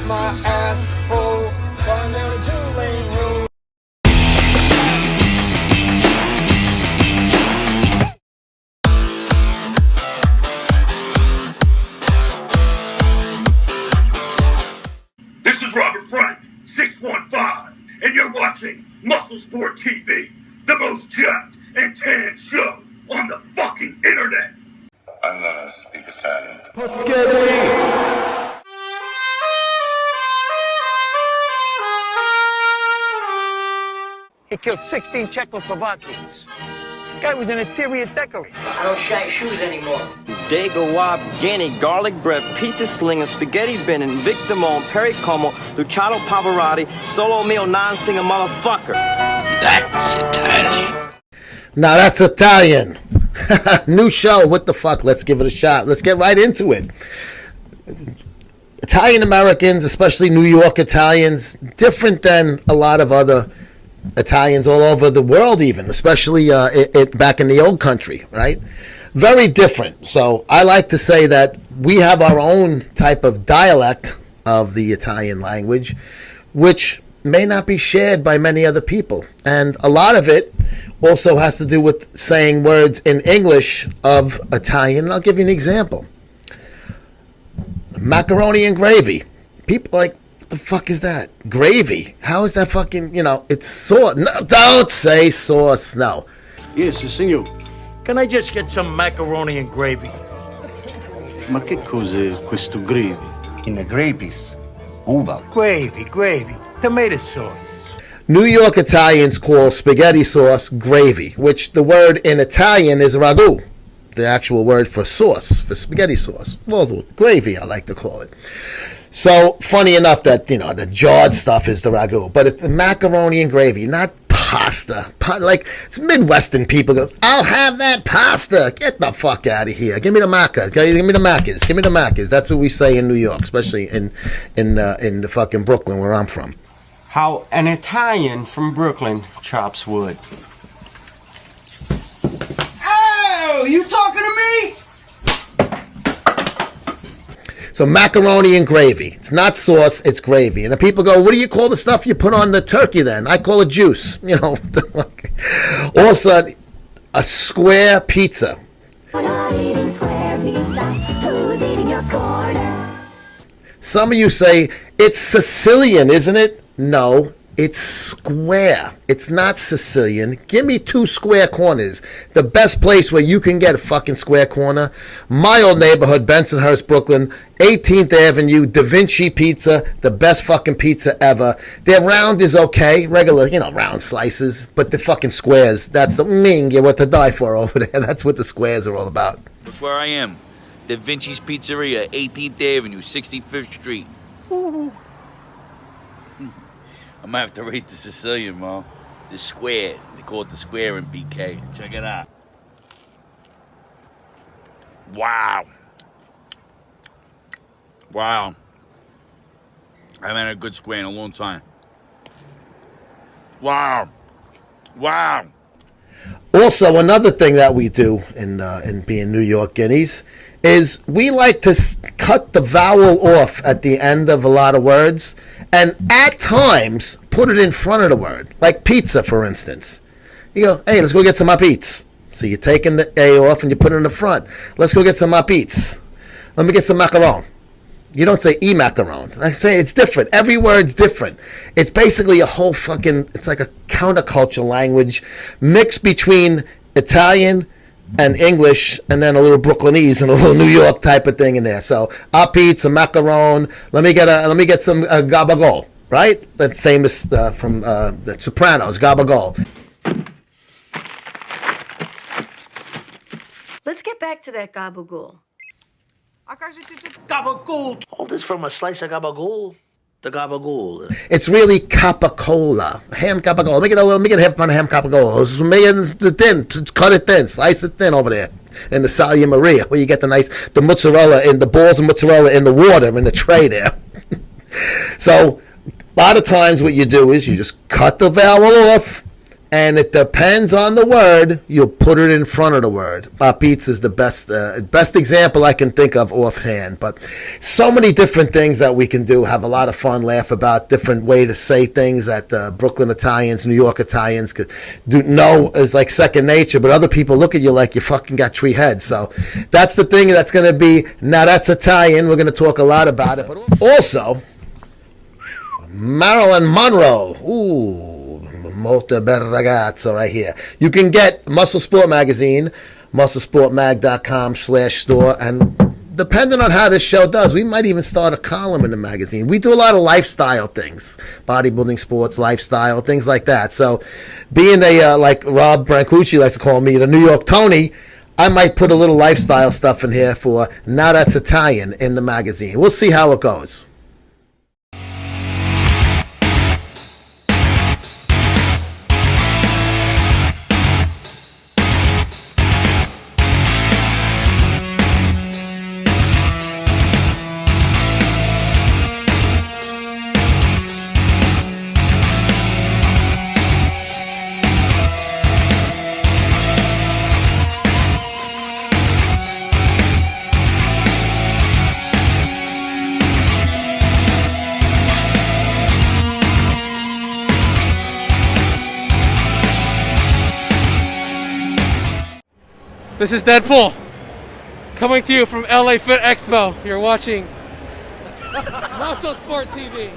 my asshole, falling down a two-lane road. This is Robert Frank, 615, and you're watching MuscleSport TV, the most jacked and tan show on the fucking internet. I'm gonna speak Italian. He killed 16 Czechoslovakians. Guy was an interior decorator. I don't shine shoes anymore. Dago Wab, Guinea, garlic bread, pizza slinger, spaghetti bending, Victor Mon, Perry Como, Luciano Pavarotti, solo meal, non-singer motherfucker. That's Italian. Now that's Italian. New show. What the fuck? Let's give it a shot. Let's get right into it. Italian Americans, especially New York Italians, different than a lot of other Italians all over the world, even, especially back in the old country, right? Very different. So I like to say that we have our own type of dialect of the Italian language, which may not be shared by many other people. And a lot of it also has to do with saying words in English of Italian. And I'll give you an example. Macaroni and gravy. People are like, what the fuck is that? Gravy? How is that fucking, it's sauce. No, don't say sauce, no. Yes, signor. Can I just get some macaroni and gravy? Ma che cos'è questo gravy? In the gravies, uva. Gravy. Tomato sauce. New York Italians call spaghetti sauce gravy, which the word in Italian is ragu, the actual word for sauce, for spaghetti sauce. Well, gravy, I like to call it. So, funny enough that, the jarred stuff is the ragu, but it's the macaroni and gravy, not pasta. Like, it's Midwestern people go, I'll have that pasta. Get the fuck out of here. Give me the maca. Give me the macas. Give me the macas. That's what we say in New York, especially in the fucking Brooklyn where I'm from. How an Italian from Brooklyn chops wood. Oh, you talking to me? So macaroni and gravy. It's not sauce, it's gravy. And the people go, what do you call the stuff you put on the turkey then? I call it juice. Also, a square pizza. Some of you say, it's Sicilian, isn't it? No, it's square. It's not Sicilian. Give me 2 square corners. The best place where you can get a fucking square corner. My old neighborhood, Bensonhurst, Brooklyn, 18th Avenue, Da Vinci Pizza, the best fucking pizza ever. Their round is okay, regular, round slices, but the fucking squares, that's the you're what to die for over there. That's what the squares are all about. Look where I am. Da Vinci's Pizzeria, 18th Avenue, 65th Street. Woo. I might have to rate the Sicilian, Mom. The square. They call it the square in BK. Check it out. Wow. I haven't had a good square in a long time. Wow. Also, another thing that we do in being New York Guineas is we like to cut the vowel off at the end of a lot of words and at times put it in front of the word. Like pizza, for instance. You go, hey, let's go get some pizza. So you're taking the A off and you put it in the front. Let's go get some pizza. Let me get some macaron. You don't say e-macaron. I say it's different. Every word's different. It's basically a whole fucking, it's like a counterculture language mixed between Italian and English, and then a little Brooklynese and a little New York type of thing in there. So, pizza, macaron. Let me get some gabagol, right? That famous from the Sopranos, gabagol. Let's get back to that gabagool. Gabagool. Hold this from a slice of gabagool. The gabagool. It's really capicola, ham capicola. Let me get half pound of ham capicola. Make it thin, cut it thin, slice it thin over there in the Salia Maria, where you get the mozzarella and the balls of mozzarella in the water in the tray there. So a lot of times what you do is you just cut the vowel off, and it depends on the word. You'll put it in front of the word. Pizza is the best example I can think of offhand. But so many different things that we can do. Have a lot of fun, laugh about different way to say things that Brooklyn Italians, New York Italians could know is like second nature. But other people look at you like you fucking got 3 heads. So that's the thing that's going to be. Now that's Italian. We're going to talk a lot about it. But also, Marilyn Monroe. Ooh. Molto bel ragazzo right here. You can get MuscleSport magazine, musclesportmag.com/store, and depending on how this show does, we might even start a column in the magazine. We do a lot of lifestyle things, bodybuilding, sports, lifestyle, things like that. So being a, like Rob Brancucci likes to call me, the New York Tony, I might put a little lifestyle stuff in here for Now That's Italian in the magazine. We'll see how it goes. This is Deadpool, coming to you from LA Fit Expo. You're watching MuscleSport TV.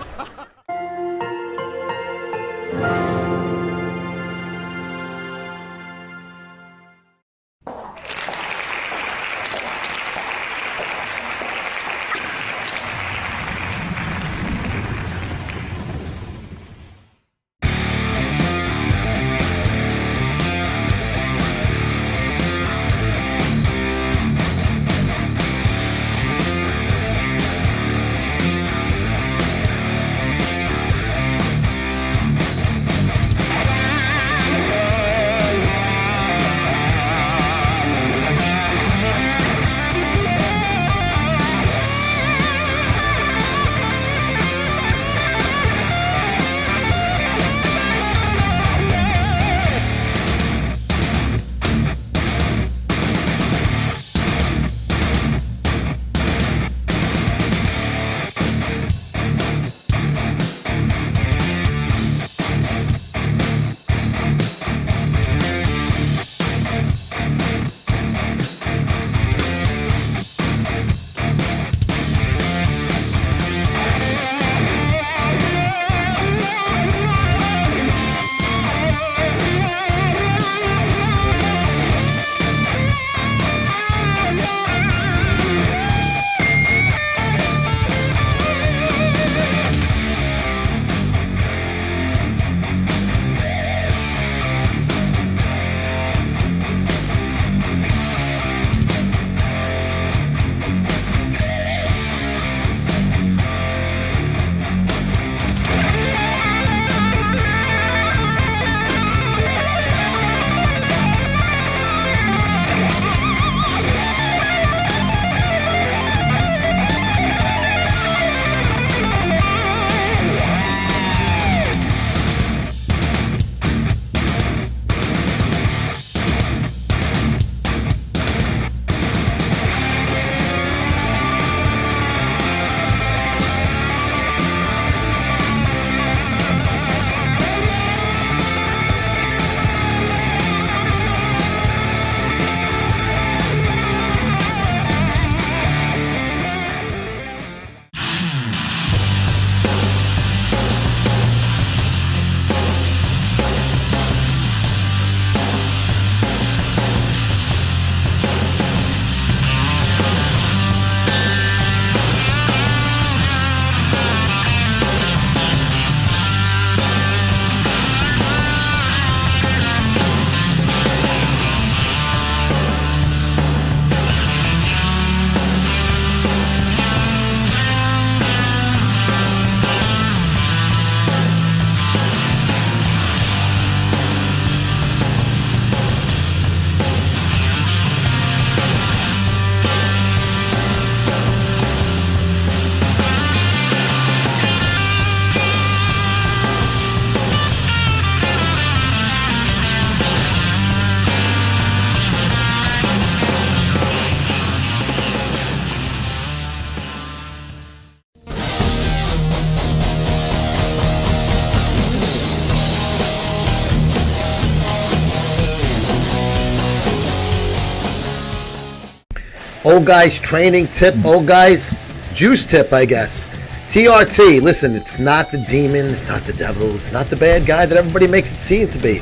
old guys training tip, old guys juice tip, I guess. TRT, listen, it's not the demon, it's not the devil, it's not the bad guy that everybody makes it seem to be.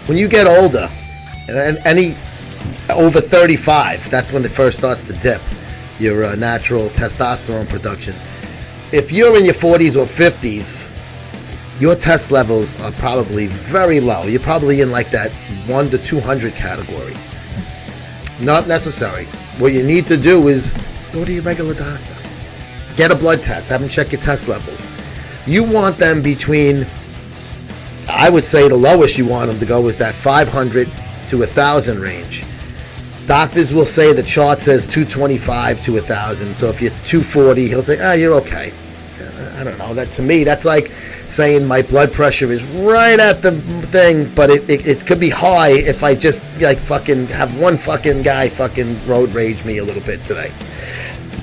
When you get older, and any over 35, that's when it first starts to dip, your natural testosterone production. If you're in your 40s or 50s, your test levels are probably very low. You're probably in like that 1 to 200 category. Not necessary. What you need to do is go to your regular doctor. Get a blood test. Have them check your test levels. You want them between, I would say the lowest you want them to go is that 500 to 1,000 range. Doctors will say the chart says 225 to 1,000. So if you're 240, he'll say, you're okay. I don't know. That to me, that's like saying my blood pressure is right at the thing, but it could be high if I just like fucking have one fucking guy fucking road rage me a little bit today.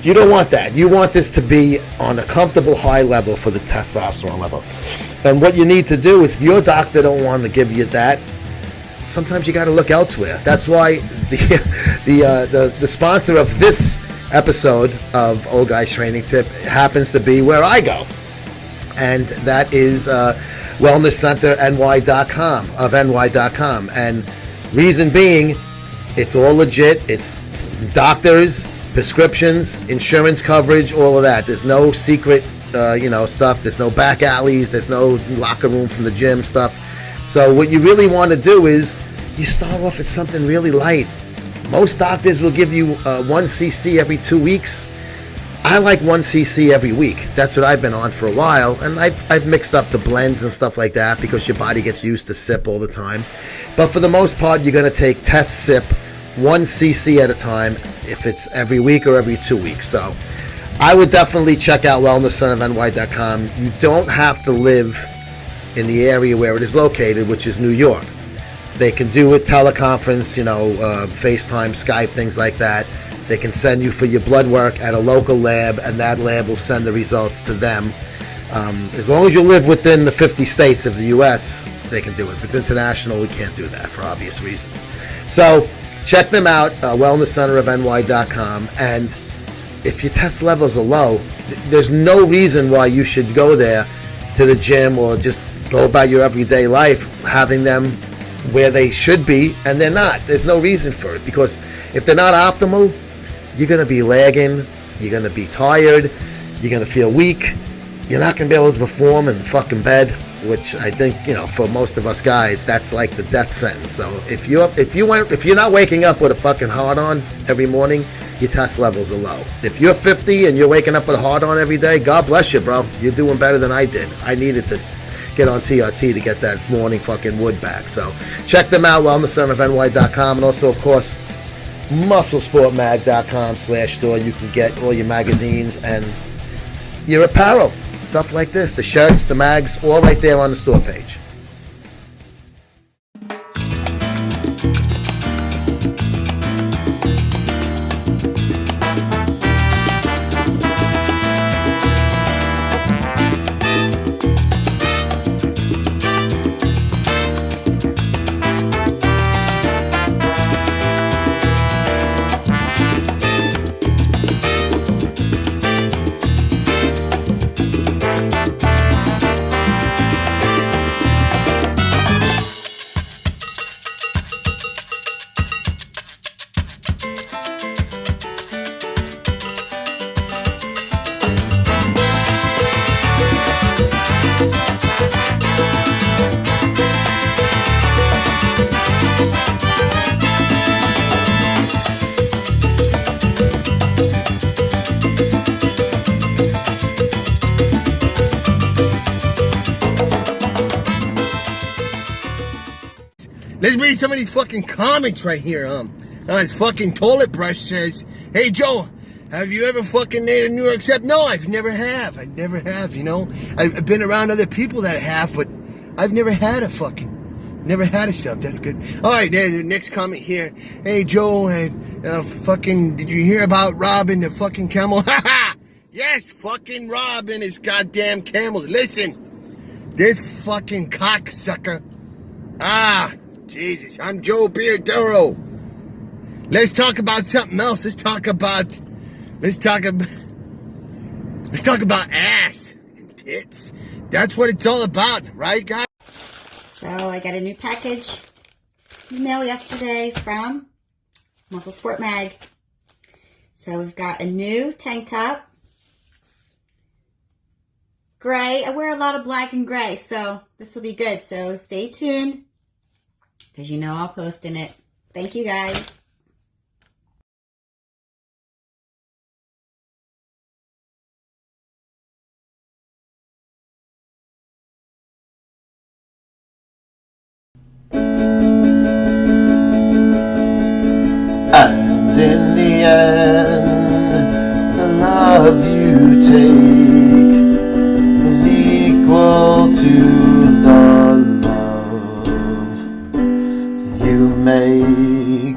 You don't want that. You want this to be on a comfortable high level for the testosterone level. And what you need to do is, if your doctor don't want to give you that, sometimes you got to look elsewhere. That's why the sponsor of this episode of Old Guys Training Tip happens to be where I go, and that is wellnesscenterny.com. And reason being, it's all legit. It's doctors, prescriptions, insurance coverage, all of that. There's no secret, stuff. There's no back alleys. There's no locker room from the gym stuff. So what you really want to do is you start off with something really light. Most doctors will give you 1 cc every 2 weeks. I like 1 cc every week. That's what I've been on for a while, and I've mixed up the blends and stuff like that because your body gets used to sip all the time. But for the most part, you're going to take test sip 1 cc at a time, if it's every week or every 2 weeks. So I would definitely check out wellnesscenterny.com. You don't have to live in the area where it is located, which is New York. They can do it teleconference, FaceTime, Skype, things like that. They can send you for your blood work at a local lab, and that lab will send the results to them. As long as you live within the 50 states of the U.S., they can do it. If it's international, we can't do that for obvious reasons. So check them out, wellnesscenterny.com. And if your test levels are low, there's no reason why you should go there to the gym or just go about your everyday life having them where they should be, and they're not. There's no reason for it, because if they're not optimal, you're going to be lagging, you're going to be tired, you're going to feel weak, you're not going to be able to perform in the fucking bed, which I think, for most of us guys, that's like the death sentence. So if you're not waking up with a fucking hard on every morning, your test levels are low. If you're 50 and you're waking up with a hard on every day, God bless you, bro. You're doing better than I did. I needed to get on TRT to get that morning fucking wood back. So check them out, wellnesscenterny.com, and also, of course, MuscleSportMag.com/store. You can get all your magazines and your apparel, stuff like this, the shirts, the mags, all right there on the store page. Let's read some of these fucking comments right here. This fucking toilet brush says, "Hey Joe, have you ever fucking made a New York step?" No, I've never have. I never have, I've been around other people that have, but I've never had a sub. That's good. All right, the next comment here. "Hey Joe, did you hear about Rob and the fucking camel?" Yes, fucking Rob and his goddamn camels. Listen, this fucking cocksucker. Jesus, I'm Joe Pierduro. Let's talk about something else. Let's talk about ass and tits. That's what it's all about, right, guys? So I got a new package email yesterday from MuscleSport Mag. So we've got a new tank top. Gray. I wear a lot of black and gray, so this will be good. So stay tuned, because you know I'll post in it. Thank you, guys. And in the end, the love you take is equal to the love you make.